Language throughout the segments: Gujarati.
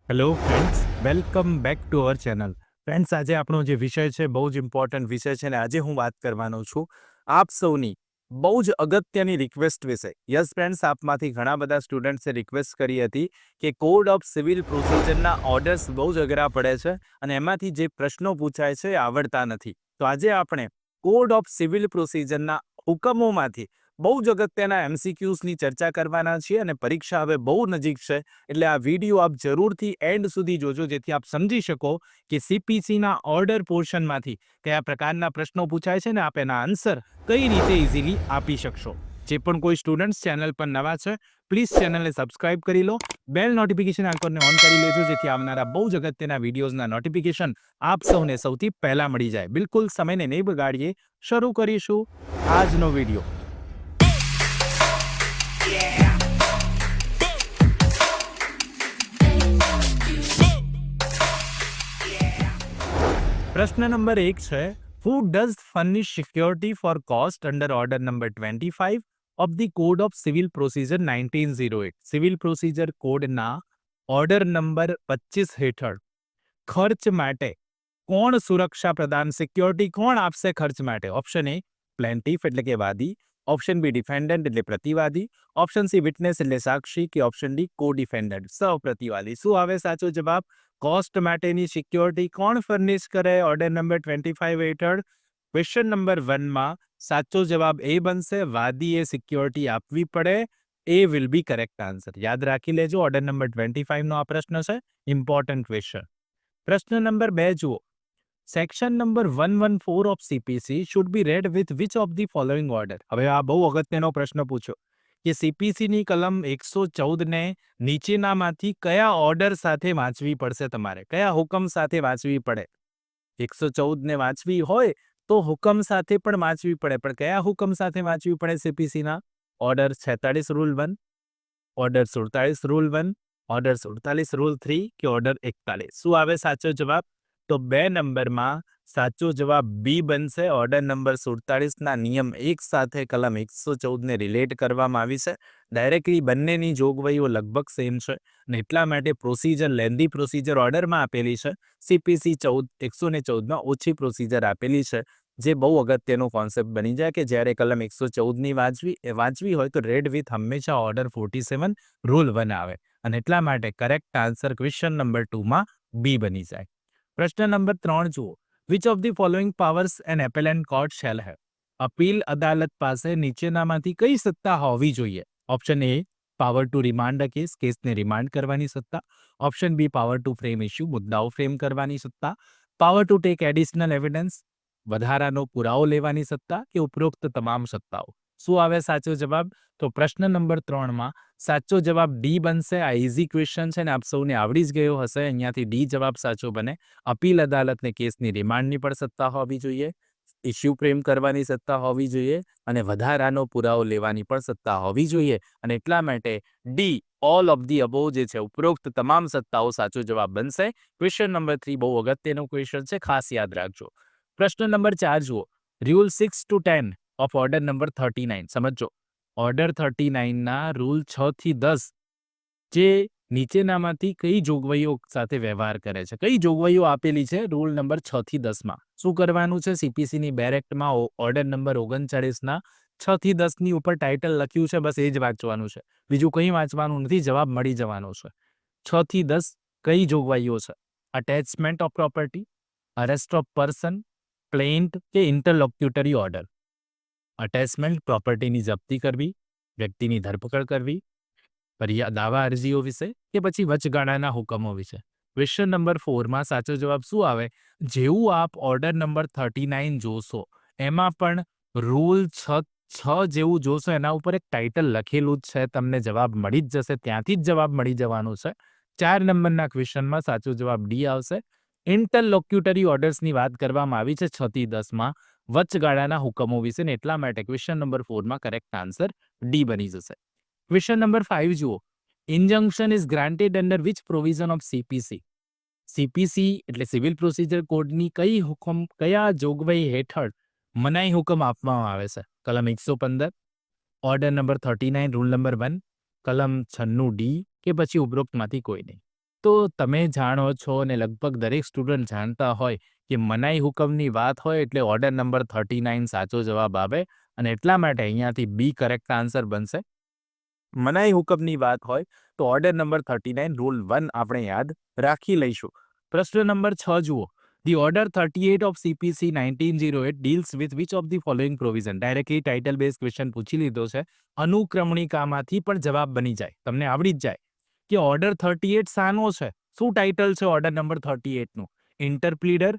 Hello friends, welcome back to our channel. Friends, આજે આપણો જે વિષય છે બહુ જ ઇમ્પોર્ટન્ટ વિષય છે અને આજે હું વાત કરવાનો છું આપ સૌની બહુ જ અગત્યની રિક્વેસ્ટ વિશે. યસ ફ્રેન્ડ્સ, આપમાંથી ઘણા બધા સ્ટુડન્ટ્સે રિક્વેસ્ટ કરી હતી કે કોડ ઓફ સિવિલ પ્રોસિજરના ઓર્ડર્સ બહુ જ અઘરા પડે છે અને એમાંથી જે પ્રશ્નો પૂછાય છે એ આવડતા નથી. તો આજે આપણે કોડ ઓફ સિવિલ પ્રોસિજરના હુકમોમાંથી બહુ જ અગત્યના એમસીક્યુઝની ચર્ચા કરવાના છીએ અને પરીક્ષા હવે બહુ નજીક છે. એટલે આ વિડીયો આપ જરૂરથી એન્ડ સુધી જોજો, જેથી આપ સમજી શકો કે સીપીસીના ઓર્ડર પોર્શનમાંથી કયા પ્રકારના પ્રશ્નો પૂછાય છે ને આપ એના આન્સર કઈ રીતે ઇઝીલી આપી શકશો. જે પણ કોઈ સ્ટુડન્ટ્સ ચેનલ પર નવા છે, પ્લીઝ ચેનલને સબસ્ક્રાઇબ કરી લો, બેલ નોટિફિકેશન આઇકોનને ઓન કરી લેજો, જેથી આવનારા બહુ જ અગત્યના વિડીયોઝના નોટિફિકેશન આપ સૌને સૌથી પહેલા મળી જાય. બિલકુલ સમયને નહીં બગાડીએ, શરૂ કરીશું આજનો વિડીયો. પ્રશ્ન નંબર 1 છે, who does furnish security for cost under order number 25 of the code of civil procedure 1908. Civil procedure કોડના ઓર્ડર નંબર 25 હેઠળ ખર્ચ માટે કોણ સુરક્ષા પ્રદાન, સિક્યોરિટી કોણ આપશે ખર્ચ માટે? ઓપ્શન એ પ્લેન્ટિફ એટલે કે વાદી, ઓપ્શન બી ડિફેન્ડન્ટ એટલે પ્રતિવાદી, ઓપ્શન સી વિટનેસ એટલે સાક્ષી કે ઓપ્શન ડી કો ડિફેન્ડન્ટ સહપ્રતિવાદી. શું આવે સાચો જવાબ? કોસ્ટ માટેની સિક્યોરિટી કોણ ફર્નિશ કરે ઓર્ડર નંબર 25 હેઠળ? ક્વેશ્ચન નંબર 1માં સાચો જવાબ એ બનશે, વાદીએ સિક્યોરિટી આપવી પડે. એ વિલ બી કરેક્ટ આન્સર. યાદ રાખી લેજો, ઓર્ડર નંબર 25 નો આ પ્રશ્ન છે, ઇમ્પોર્ટન્ટ ક્વેશ્ચન. પ્રશ્ન નંબર 2 જુઓ. Section number 114 of CPC should be red with which of the following order? હવે આ બહુ અગત્યનો પ્રશ્ન પૂછ્યો કે સીપીસીની કલમ 114 ને નીચેનામાંથી કયા ઓર્ડર સાથે વાંચવી પડશે તમારે? કયા હુકમ સાથે વાંચવી પડે? 114 ને વાંચવી હોય તો હુકમ સાથે પણ વાંચવી પડે, પણ કયા હુકમ સાથે વાંચવી પડે સીપીસીના? Order 46 rule 1, order 47 rule 1, order 47 rule 3 કે ઓર્ડર 41? શું આવે સાચો જવાબ? તો 2 નંબરમાં સાચો જવાબ બી બનશે. ઓર્ડર નંબર 47ના નિયમ 1 સાથે કલમ 114 ને રિલેટ કરવામાં આવી છે. ડાયરેક્ટલી બંનેની જોગવાઈઓ લગભગ સેમ છે અને એટલા માટે પ્રોસિજર લેન્ધી પ્રોસિજર ઓર્ડરમાં આપેલી છે. સીપીસી 114માં ઓછી પ્રોસિજર આપેલી છે, જે બહુ અગત્યનો કોન્સેપ્ટ બની જાય કે જ્યારે કલમ 114ની વાંચવી હોય તો રેડ વિથ હંમેશા ઓર્ડર 47 રૂલ 1 આવે અને એટલા માટે કરેક્ટ આન્સર ક્વેશ્ચન નંબર 2માં બી બની જાય. પ્રશ્ન નંબર 3 જુઓ. Which of the following powers an appellate court shall have? અપીલ અદાલત પાસે નીચેનામાંથી કઈ સત્તા હોવી જોઈએ? Option A power to remand a case, કેસને રિમાન્ડ કરવાની સત્તા. Option B power to frame issue, મુદ્દાઓ ફ્રેમ કરવાની સત્તા. Power to take additional evidence, વધારાનો પુરાવો લેવાની સત્તા કે ઉપરોક્ત તમામ સત્તાઓ? શું આવે સાચો જવાબ? તો પ્રશ્ન નંબર 3માં સાચો જવાબ ડી બનશે. આ ઇઝી ક્વેશ્ચન છે ને આપ સૌને આવડી જ ગયો હશે. અહીંયાથી ડી જવાબ સાચો બને. અપીલ અદાલતને કેસની રિમાન્ડની પણ સત્તા હોવી જોઈએ, ઇશ્યુ ફ્રેમ કરવાની સત્તા હોવી જોઈએ અને વધારાનો પુરાવો લેવાની પણ સત્તા હોવી જોઈએ અને એટલા માટે D all of the above જે છે, ઉપરોક્ત તમામ સત્તાઓ સાચો જવાબ બનશે. ક્વેશ્ચન નંબર 3 બહુ અગત્યનો ક્વેશ્ચન છે, ખાસ યાદ રાખજો. પ્રશ્ન નંબર 4 જુઓ. Rule 6 to 10 of order number 39. સમજો, ઓર્ડર 39ના રૂલ 6 થી 10 જે નીચેનામાંથી કઈ જોગવાઈઓ સાથે વ્યવહાર કરે છે? કઈ જોગવાઈઓ આપેલી છે રૂલ નંબર 6 થી 10માં? શું કરવાનું છે? સીપીસીની બેરેક્ટમાં ઓર્ડર નંબર 39ના 6 થી 10ની ઉપર ટાઇટલ લખ્યું છે, બસ એ જ વાંચવાનું છે, બીજું કંઈ વાંચવાનું નથી, જવાબ મળી જવાનો છે. 6 થી 10 કઈ જોગવાઈઓ છે? Attachment of property, arrest of person, પ્લેન્ટ કે ઇન્ટરલોક્યુટરી ઓર્ડર? અટેચમેન્ટ, પ્રોપર્ટીની જપ્તી કરવી, વ્યક્તિની ધરપકડ કરવી, દાવા અરજીઓ વિશે કે પછી વચગાળાના હુકમો વિશે? ક્વેશ્ચન નંબર 4માં સાચો જવાબ શું આવે? જેવું આપ ઓર્ડર નંબર 39 જોશો એમાં પણ રૂલ 6 જેવું જોશો, એના ઉપર એક ટાઇટલ લખેલું જ છે, તમને જવાબ મળી જ જશે, ત્યાંથી જ જવાબ મળી જવાનો છે. 4 નંબરના ક્વેશ્ચનમાં સાચો જવાબ ડી આવશે. ઇન્ટરલોક્યુટરી ઓર્ડર્સની વાત કરવામાં આવી છે 6 થી 10માં વચગાળાના હુકમો વિશે ને એટલા માટે ક્વેશ્ચન નંબર 4માં કરેક્ટ આન્સર ડી બની જશે. ક્વેશ્ચન નંબર 5 જુઓ. Injunction is granted under which provision of CPC? CPC એટલે સિવિલ પ્રોસિજર કોડની કયા જોગવાઈ હેઠળ મનાઈ હુકમ આપવામાં આવે છે? કલમ 115, ઓર્ડર નંબર 39 રૂલ નંબર 1, કલમ 96D કે પછી ઉપરોક્તમાંથી કોઈ નહીં? તો તમે જાણો છો અને લગભગ દરેક સ્ટુડન્ટ જાણતા હોય કે મનાઈ હુકમની વાત હોય એટલે ઓર્ડર નંબર 39 સાચો જવાબ આવે અને એટલા માટે અહીંયાથી બી કરેક્ટ આન્સર બનશે. મનાઈ હુકમની વાત હોય તો ઓર્ડર નંબર 39 રૂલ 1 આપણે યાદ રાખી લઈશું. પ્રશ્ન નંબર 6 જુઓ. The order 38 of CPC 1908 deals with which of the following provision? Directly title base question પૂછી લીધો છે. અનુક્રમણિકામાંથી પણ જવાબ બની જાય, તમને આવડી જ જાય કે ઓર્ડર 38 શાનો છે. શું ટાઇટલ છે ઓર્ડર નંબર 38 નું? Interpleader,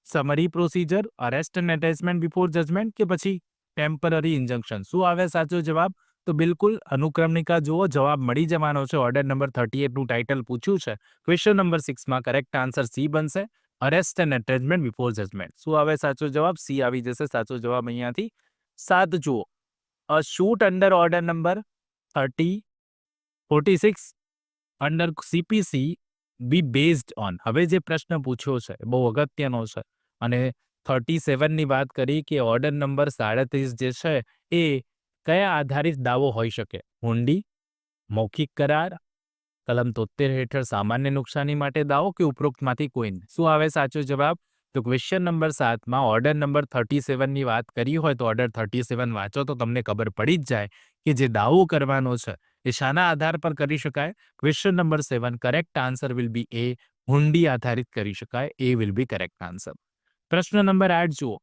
summary procedure, arrest and attachment before judgment કે પછી ટેમ્પરરી ઇન્જંક્શન? શું આવે સાચો જવાબ? તો બિલકુલ અનુક્રમણિકા જુઓ, જવાબ મળી જવાનો છે. ઓર્ડર નંબર 38 નું ટાઇટલ પૂછ્યું છે. ક્વેશ્ચન નંબર 6 માં કરેક્ટ આન્સર સી બનશે, arrest and attachment before judgement. શું આવે સાચો જવાબ? સી આવી જશે સાચો જવાબ અહીંયાથી. 7 જુઓ. A suit under order number 46 under CPC be based on. હવે જે પ્રશ્ન પૂછ્યો છે બહુ અગત્યનો છે અને 37 ની વાત કરી કે ઓર્ડર નંબર 37 જે છે એ કયા આધારિત દાવો હોઈ શકે? હુંડી, મૌખિક કરાર, કલમ 73 હેઠળ સામાન્ય નુકસાની માટે દાવો કે ઉપરોક્તમાંથી કોઈ નહીં? શું આવે સાચો જવાબ? તો ક્વેશ્ચન નંબર 7 માં ઓર્ડર નંબર 37 ની વાત કરી હોય તો ઓર્ડર 37 વાંચો તો તમને ખબર પડી જ જાય કે જે દાવો કરવાનો છે એ શાના આધાર પર કરી શકાય? Question number 7 correct answer will be A, હુંડી આધારિત કરી શકાય. A will be correct answer. પ્રશ્ન નંબર 8 જુઓ.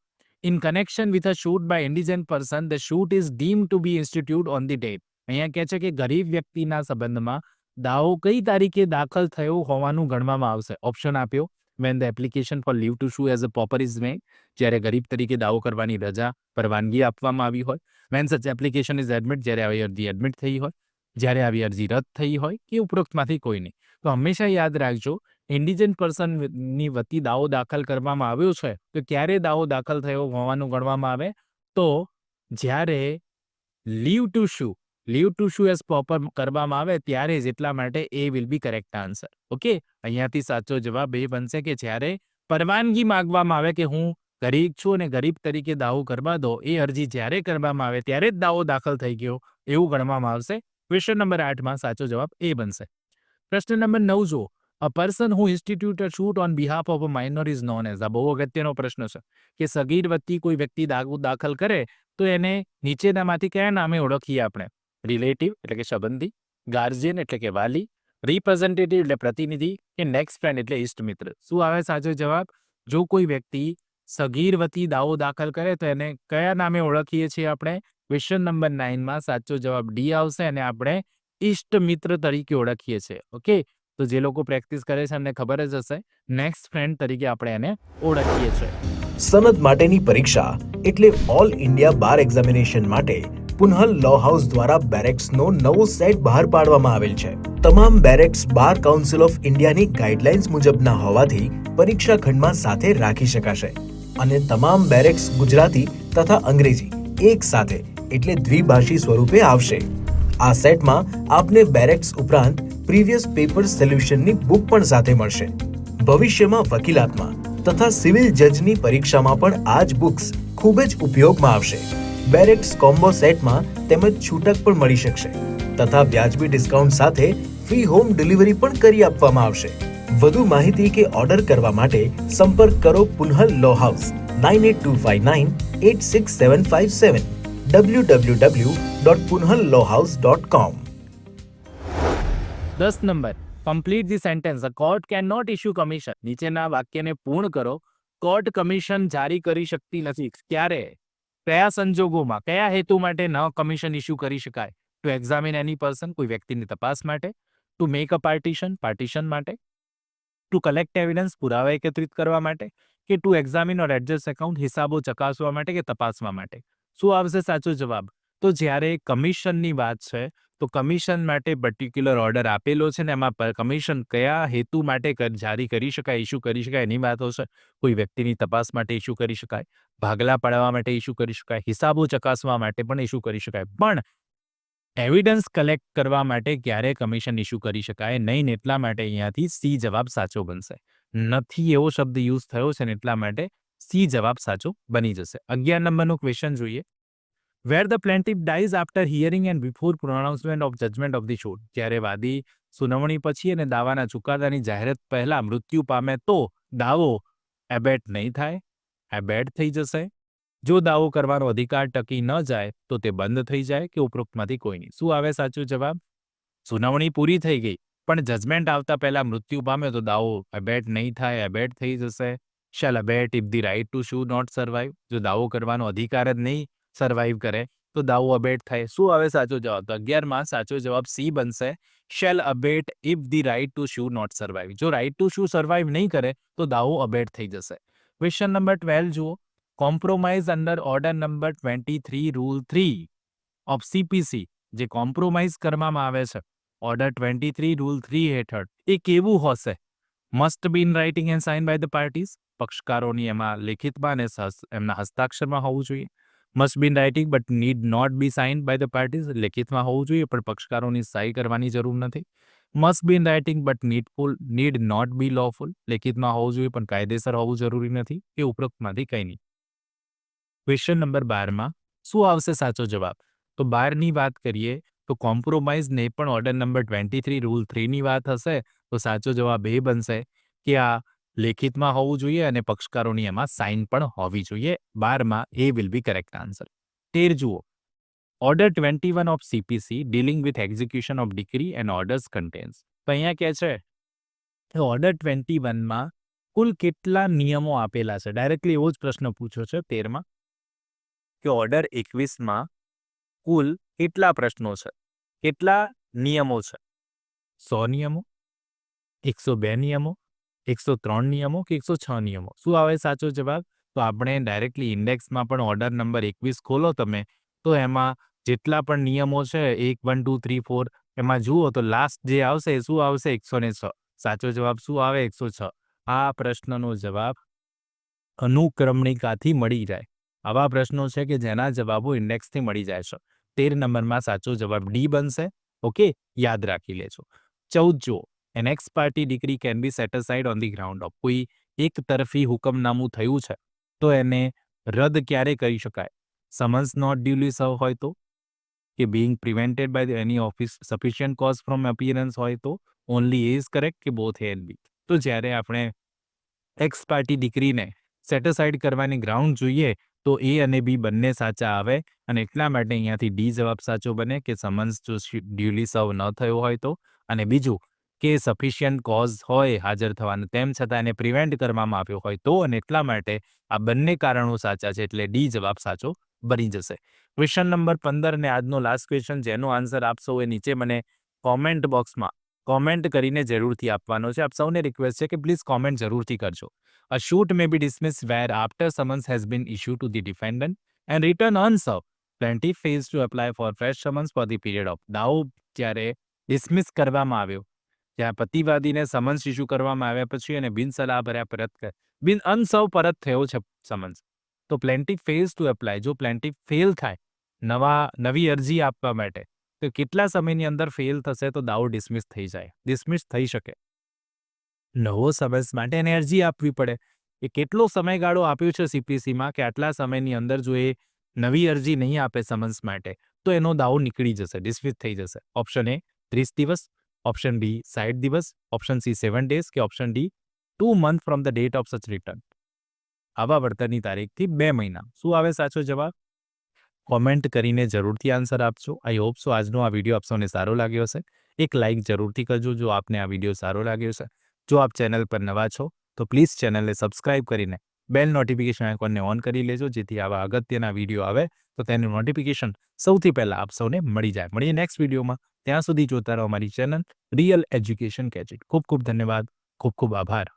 In connection with a suit by indigent person the suit is deemed to be institute on the date. અહીંયા કહે છે કે ગરીબ વ્યક્તિના સંબંધમાં દાવો કઈ તારીખે દાખલ થયો હોવાનું ગણવામાં આવશે? ઓપ્શન આપ્યો. when the application for leave to sue as a pauper is made, જ્યારે ગરીબ તરીકે દાવો કરવાની રજા પરવાનગી આપવામાં આવી હોય. when such application is admit, જ્યારે આવી અરજી એડમિટ થઈ હોય, જ્યારે આવી અરજી રદ થઈ હોય કે ઉપરોક્તમાંથી કોઈ નહીં. તો હંમેશા યાદ રાખજો, ઇન્ડિજન્ટ પર્સનની વતી દાવો દાખલ કરવામાં આવ્યો છે તો ક્યારે દાવો દાખલ થયો હોવાનું ગણવામાં આવે? તો જ્યારે leave to sue as proper કરવામાં આવે ત્યારે જ. એટલા માટે A will be correct answer. Okay, અહીંયાથી સાચો જવાબ એ બનશે કે જ્યારે પરવાનગી માંગવામાં આવે કે હું ગરીબ છું અને ગરીબ તરીકે દાવો કરવા દો, એ અરજી જ્યારે કરવામાં આવે ત્યારે જ દાવો દાખલ થઈ ગયો એવું ગણવામાં આવશે. ક્વેશ્ચન નંબર 8 માં સાચો જવાબ એ બનશે. પ્રશ્ન નંબર 9 જુઓ. A person who institute a shoot on behalf of a minor is known as. આ બહુ અગત્યનો પ્રશ્ન છે કે સગીર વતી કોઈ વ્યક્તિ દાવો દાખલ કરે તો એને નીચેનામાંથી કયા નામે ઓળખીએ આપણે? રિલેટિવ એટલે કે સંબંધી, ગાર્જિયન એટલે કે વાલી, રિપ્રેઝેન્ટેટિવ એટલે પ્રતિનિધિ કે નેક્સ્ટ ફ્રેન્ડ એટલે ઇષ્ટ મિત્ર? શું આવે સાચો જવાબ? જો કોઈ વ્યક્તિ સગીર વતી દાવો દાખલ કરે તો એને કયા નામે ઓળખીએ છીએ આપણે? ક્વેશ્ચન નંબર 9 માં સાચો જવાબ ડી આવશે અને આપણે ઇષ્ટ મિત્ર તરીકે ઓળખીએ છીએ. ઓકે, તો જે લોકો પ્રેક્ટિસ કરે છે એમને ખબર જ હશે, નેક્સ્ટ ફ્રેન્ડ તરીકે આપણે એને ઓળખીએ છીએ. સનદ માટેની પરીક્ષા એટલે ઓલ ઇન્ડિયા બાર એક્ઝામિનેશન માટે પુનહલ લો હાઉસ દ્વારા બેરેક્સનો નવો સેટ બહાર પાડવામાં આવેલ છે. તમામ બેરેક્સ બાર કાઉન્સિલ ઓફ ઇન્ડિયાની ગાઈડલાઇન્સ મુજબના હોવાથી પરીક્ષા ખંડમાં સાથે રાખી શકાશે અને તમામ બેરેક્સ ગુજરાતી તથા અંગ્રેજી એક સાથે એટલે દ્વિભાષી સ્વરૂપે આવશે. આ સેટમાં આપને બેરેક્સ ઉપરાંત પ્રીવિયસ પેપર સોલ્યુશનની બુક પણ સાથે મળશે. ભવિષ્યમાં વકીલાતમાં તથા સિવિલ જજની પરીક્ષામાં પણ આ જ બુક્સ ખૂબ જ ઉપયોગમાં આવશે. બેરેક્સ કોમ્બો સેટમાં તેમજ છૂટક પણ મળી શકશે તથા વ્યાજબી ડિસ્કાઉન્ટ સાથે ફ્રી હોમ ડિલિવરી પણ કરી આપવામાં આવશે. વધુ માહિતી કે ઓર્ડર કરવા માટે સંપર્ક કરો Punhal law house 9825986757 www.punhalllawhouse.com. 10 number. Complete the sentence. A court can not issue commission. નીચેના વાક્યને પૂર્ણ કરો. કોર્ટ કમિશન જારી કરી શકતી નથી. ક્યારે? કયા સંજોગોમાં? કયા હેતુ માટે ન કમિશન ઇશ્યુ કરી શકાય? ટુ એક્ઝામિન એની પર્સન, કોઈ વ્યક્તિની તપાસ માટે, ટુ મેક અ પાર્ટીશન માટે, ટુ કલેક્ટ એવિડન્સ, પુરાવા એકત્રિત કરવા માટે, કે to examine or adjust account, હિસાબો ચકાસવા માટે કે તપાસવા માટે? શું આવશે સાચો જવાબ? તો જ્યારે કમિશનની વાત છે તો કમિશન માટે પર્ટિક્યુલર ઓર્ડર આપેલો છે ને એમાં કમિશન કયા હેતુ માટે જારી કરી શકાય, ઇશ્યુ કરી શકાય એની વાતો છે. કોઈ વ્યક્તિની તપાસ માટે ઇશ્યુ કરી શકાય, ભાગલા પાડવા માટે ઇશ્યુ કરી શકાય, હિસાબો ચકાસવા માટે પણ ઇશ્યુ કરી શકાય, પણ એવિડન્સ કલેક્ટ કરવા માટે ક્યારે કમિશન ઇશ્યુ કરી શકાય નહીં ને એટલા માટે અહીંયાથી સી જવાબ સાચો બનશે. નથી એવો શબ્દ યુઝ થયો છે ને એટલા માટે સી જવાબ સાચો બની જશે. 11 નંબરનો ક્વેશ્ચન જોઈએ. Where the plaintiff dies after hearing and before pronouncement of judgment of the suit. જ્યારે વાદી સુનાવણી પછી અને દાવાના ચુકાદાની જાહેરાત પહેલા મૃત્યુ પામે તો દાવો એબેટ નહીં થાય, એબેટ થઈ જશે. જો દાવો કરવાનો અધિકાર ટકી ન જાય તો તે બંધ થઈ જાય કે ઉપરોક્તમાંથી કોઈ નહીં. શું આવે સાચો જવાબ? સુનાવણી પૂરી થઈ ગઈ પણ જજમેન્ટ આવતા પહેલા મૃત્યુ પામ્યો તો દાવો એબેટ નહીં થાય, એબેટ થઈ જશે. Shall abate if the right to sue not survive. જો દાવો કરવાનો અધિકાર જ નહીં સર્વાઈવ કરે તો દાવો અબેટ થાય. શું આવે સાચો જવાબ? તો 11માં સાચો જવાબ સી બનશે. Shall abate if the right to sue not survive. જો રાઇટ ટુ શુ સર્વાઈવ નહીં કરે તો દાવો અબેટ થઈ જશે. ક્વેશ્ચન નંબર 12 જુઓ. Compromise under order number 23 rule 3 of CPC. જે કોમ્પ્રોમાઇઝ કરવામાં આવે છે ઓર્ડર 23 રૂલ 3 હેઠળ એ કેવું હશે? Must be in writing and sign by the parties. પક્ષકારોની એમાં લેખિતમાં અને એમના હસ્તાક્ષરમાં હોવું જોઈએ. Must be in writing but need not be sign by the parties. લેખિતમાં હોવું જોઈએ પણ પક્ષકારોની સહી કરવાની જરૂર નથી. Must be in writing but need not be lawful. લેખિતમાં હોવું જોઈએ પણ કાયદેસર હોવું જરૂરી નથી. એ ઉપરોક્તમાંથી કંઈ નહીં. ક્વેશ્ચન નંબર 12માં શું આવશે સાચો જવાબ? તો 12ની વાત કરીએ તો કોમ્પ્રોમાઇઝ ને પણ ઓર્ડર નંબર 23 રૂલ 3ની વાત હશે તો સાચો જવાબ એ બનશે કે આ લેખિતમાં હોવું જોઈએ અને પક્ષકારોની એમાં સાઇન પણ હોવી જોઈએ. 12માં એ વિલ બી કરેક્ટ આન્સર. 13 જુઓ. Order 21 of CPC dealing with execution of decree and orders contains. તો અહીંયા કહે છે કે ઓર્ડર 21માં કુલ કેટલા નિયમો આપેલા છે? ડાયરેક્ટલી એવો જ પ્રશ્ન પૂછ્યો છે 13માં કે ઓર્ડર 21માં કુલ કેટલા પ્રશ્નો છે, કેટલા નિયમો છે? 100 નિયમો, 102 નિયમો, 103 નિયમો કે 106 નિયમો? શું આવે સાચો જવાબ? તો આપણે ડાયરેક્ટલી ઇન્ડેક્સમાં પણ ઓર્ડર નંબર 21 ખોલો તમે તો એમાં જેટલા પણ નિયમો છે 1, 1, 2, 3, 4 એમાં જુઓ તો લાસ્ટ જે આવશે એ શું આવશે? 106. સાચો જવાબ શું આવે? 106. આ પ્રશ્નનો જવાબ અનુક્રમણિકાથી મળી જાય. આવા પ્રશ્નો છે કે જેના જવાબો ઇન્ડેક્સથી મળી જાય છે. 13 નંબરમાં સાચો જવાબ ડી બનશે. ઓકે, યાદ રાખી લેજો. 14 જુઓ. An ex parte decree can be set aside on the ground of. કોઈ એક તરફી હુકમનામું થયું છે તો એને રદ ક્યારે કરી શકાય? સમન્સ નોટ ડ્યુલી સર્વ હોય તો, કે being prevented by any office sufficient cause from appearance હોય તો, ઓનલી એ ઇઝ કરેક્ટ કે બોથ એ એન્ડ બી. તો જ્યારે આપણે એક્સ પાર્ટી ડિક્રીને સેટ અસાઇડ કરવાની ગ્રાઉન્ડ જોઈએ તો એ અને બી બંને સાચા આવે અને એટલા માટે અહીંયાથી ડી જવાબ સાચો બને કે સમન્સ જો ડ્યુલી સર્વ ન થયો હોય તો, અને બીજું કે સફિશિયન્ટ કોઝ હોય હાજર થવાનું તેમ છતાં એને પ્રિવેન્ટ કરવામાં આવ્યો હોય તો, અને એટલા માટે આ બંને કારણો સાચા છે એટલે ડી જવાબ સાચો બની જશે. ક્વેશ્ચન નંબર 15 ને આજનો લાસ્ટ ક્વેશ્ચન જેનો આન્સર આપશો એ નીચે મને કોમેન્ટ બોક્સમાં કોમેન્ટ કરીને જરૂરથી આપવાનો છે. આપ સૌને રિક્વેસ્ટ છે કે પ્લીઝ કોમેન્ટ જરૂરથી કરજો. A suit may be dismissed where after summons has been issued to the defendant and return unserved, plaintiff fails to apply for fresh summons for the period of. દાવો જ્યારે ડિસમિસ કરવામાં આવ્યો, ત્યાં પ્રતિવાદીને સમન્સ ઇસ્યુ કરવામાં આવ્યા પછી અને બિનસલાહ ભર્યા અનસર્વ પરત થયો છે સમન્સ, તો પ્લેન્ટિફ ફેલ્સ ટુ એપ્લાય. જો પ્લેન્ટિફ ફેલ થાય નવી અરજી આપવા માટે તો કેટલા સમયની અંદર ફેલ થશે તો દાવો ડિસમિસ થઈ જાય? ડિસમિસ થઈ શકે. નવો સમન્સ માટે એને અરજી આપવી પડે. એ કેટલો સમયગાળો આપ્યો છે સીપીસીમાં કે આટલા સમયની અંદર જો એ નવી અરજી નહીં આપે સમન્સ માટે તો એનો દાવો નીકળી જશે, ડિસમિસ થઈ જશે. ઓપ્શન એ 30 દિવસ, ઓપ્શન બી 60 દિવસ, ઓપ્શન સી 7 ડેઝ કે option D 2 month from the date of સચ રિટર્ન. આવા વળતરની તારીખથી 2 મહિના. શું આવે સાચો જવાબ? કોમેન્ટ કરીને જરૂરથી આન્સર આપજો. આઈ હોપ સો આજનો આ વિડીયો આપ સૌને સારો લાગ્યો હશે. એક લાઇક જરૂરથી કરજો જો આપને આ વિડીયો સારો લાગ્યો છે. જો આપ ચેનલ પર નવા છો તો પ્લીઝ ચેનલને સબસ્ક્રાઇબ કરીને બેલ નોટિફિકેશન આઇકોનને ઓન કરી લેજો જેથી આવા અગત્યના વિડીયો આવે તો તેનું નોટિફિકેશન સૌથી પહેલાં આપ સૌને મળી જાય. મળીએ નેક્સ્ટ વિડીયોમાં. ત્યાં સુધી જોતા રહો અમારી ચેનલ રિયલ એજ્યુકેશન ગેજેટ. ખૂબ ખૂબ ધન્યવાદ. ખૂબ ખૂબ આભાર.